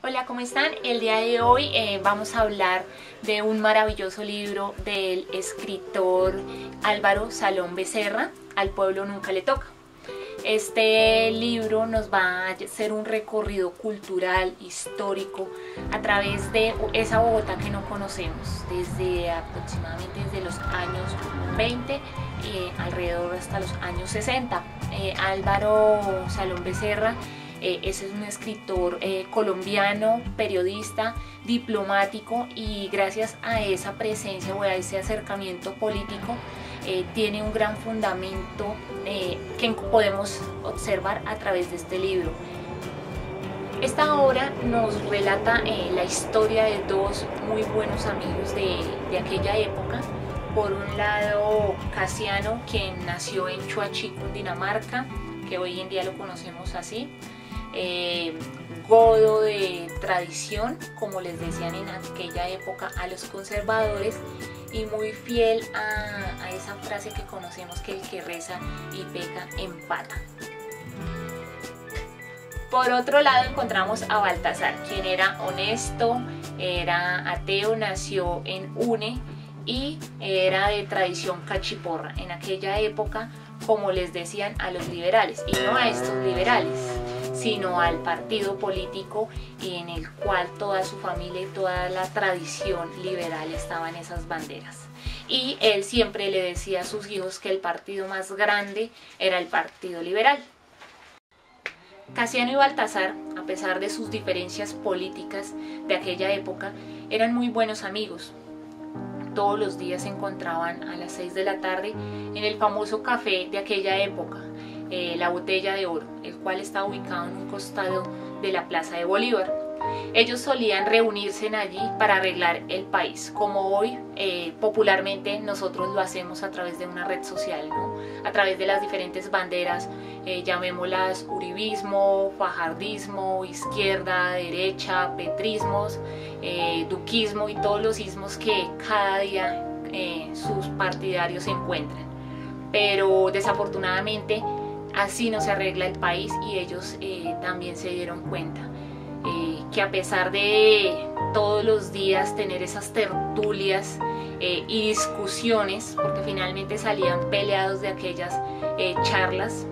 Hola, ¿cómo están? El día de hoy vamos a hablar de un maravilloso libro del escritor Álvaro Salón Becerra, Al pueblo nunca le toca. Este libro nos va a hacer un recorrido cultural, histórico, a través de esa Bogotá que no conocemos, desde aproximadamente desde los años 20 alrededor hasta los años 60. Álvaro Salón Becerra es un escritor colombiano, periodista, diplomático, y gracias a esa presencia o a ese acercamiento político tiene un gran fundamento que podemos observar a través de este libro. Esta obra nos relata la historia de dos muy buenos amigos de aquella época. Por un lado, Casiano, quien nació en Chuachi, Cundinamarca, que hoy en día lo conocemos así. Godo de tradición, como les decían en aquella época a los conservadores, y muy fiel a esa frase que conocemos, que el que reza y peca empata. Por otro lado encontramos a Baltasar, quien era honesto, era ateo, nació en Une y era de tradición cachiporra. En aquella época, como les decían a los liberales, y no a estos liberales, sino al partido político en el cual toda su familia y toda la tradición liberal estaba en esas banderas. Y él siempre le decía a sus hijos que el partido más grande era el Partido Liberal. Casiano y Baltasar, a pesar de sus diferencias políticas de aquella época, eran muy buenos amigos. Todos los días se encontraban a las 6 de la tarde en el famoso café de aquella época, La Botella de Oro, el cual está ubicado en un costado de la Plaza de Bolívar. Ellos solían reunirse allí para arreglar el país, como hoy popularmente nosotros lo hacemos a través de una red social, ¿no? A través de las diferentes banderas, llamémoslas uribismo, fajardismo, izquierda, derecha, petrismos, duquismo y todos los ismos que cada día sus partidarios encuentran. Pero desafortunadamente así no se arregla el país, y ellos también se dieron cuenta que a pesar de todos los días tener esas tertulias y discusiones, porque finalmente salían peleados de aquellas charlas,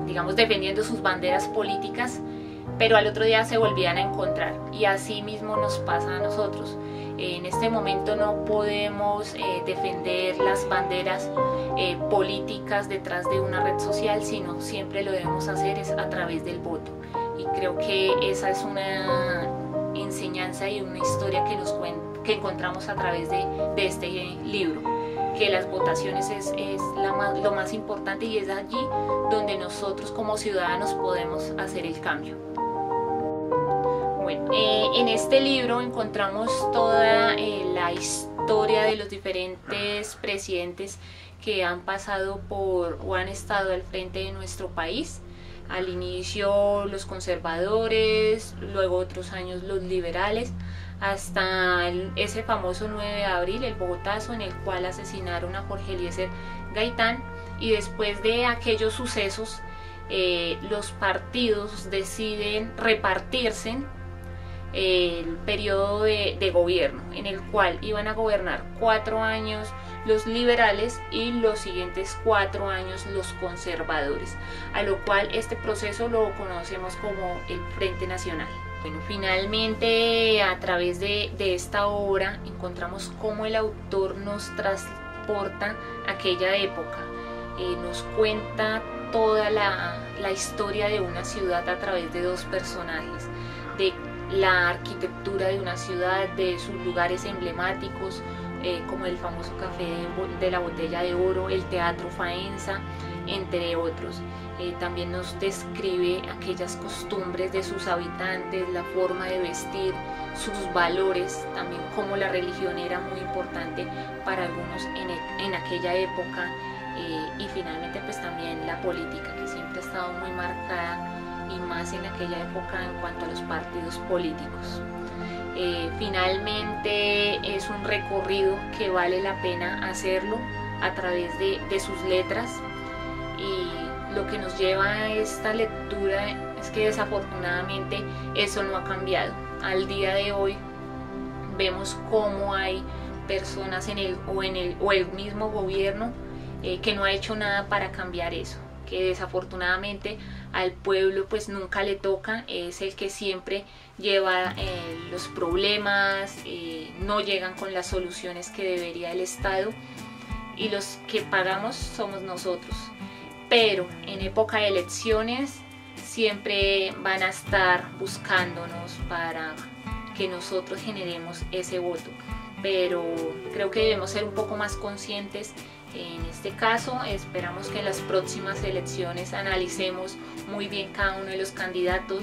digamos defendiendo sus banderas políticas, pero al otro día se volvían a encontrar, y así mismo nos pasa a nosotros. En este momento no podemos defender las banderas políticas detrás de una red social, sino siempre lo debemos hacer es a través del voto. Y creo que esa es una enseñanza y una historia que encontramos a través de este libro, que las votaciones es lo más importante, y es allí donde nosotros como ciudadanos podemos hacer el cambio. Bueno, en este libro encontramos toda la historia de los diferentes presidentes que han pasado por o han estado al frente de nuestro país. Al inicio los conservadores, luego otros años los liberales, hasta ese famoso 9 de abril, el Bogotazo, en el cual asesinaron a Jorge Eliezer Gaitán. Y después de aquellos sucesos, los partidos deciden repartirse el periodo de gobierno, en el cual iban a gobernar 4 años los liberales y los siguientes 4 años los conservadores, a lo cual este proceso lo conocemos como el Frente Nacional. Bueno, finalmente a través de esta obra encontramos cómo el autor nos transporta a aquella época, nos cuenta toda la historia de una ciudad a través de dos personajes, de la arquitectura de una ciudad, de sus lugares emblemáticos, como el famoso café de la Botella de Oro, el Teatro Faenza, entre otros. También nos describe aquellas costumbres de sus habitantes, la forma de vestir, sus valores, también cómo la religión era muy importante para algunos en aquella época, y finalmente pues también la política, que siempre ha estado muy marcada, y más en aquella época en cuanto a los partidos políticos. Finalmente es un recorrido que vale la pena hacerlo a través de sus letras, y lo que nos lleva a esta lectura Es que desafortunadamente eso no ha cambiado. Al día de hoy vemos cómo hay personas en el mismo gobierno que no ha hecho nada para cambiar eso, que desafortunadamente al pueblo pues nunca le toca, es el que siempre lleva los problemas, no llegan con las soluciones que debería el Estado, y los que pagamos somos nosotros. Pero en época de elecciones siempre van a estar buscándonos para que nosotros generemos ese voto, pero creo que debemos ser un poco más conscientes en este caso. Esperamos que en las próximas elecciones analicemos muy bien cada uno de los candidatos.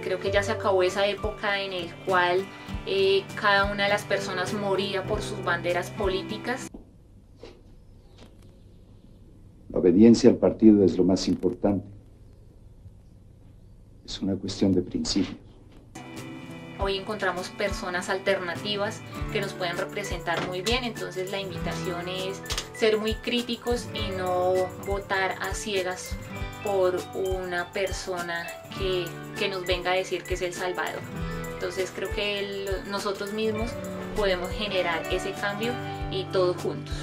Creo que ya se acabó esa época en el cual cada una de las personas moría por sus banderas políticas. La obediencia al partido es lo más importante. Es una cuestión de principios. Hoy encontramos personas alternativas que nos pueden representar muy bien, entonces la invitación es ser muy críticos y no votar a ciegas por una persona que nos venga a decir que es el Salvador. Entonces creo que nosotros mismos podemos generar ese cambio y todos juntos.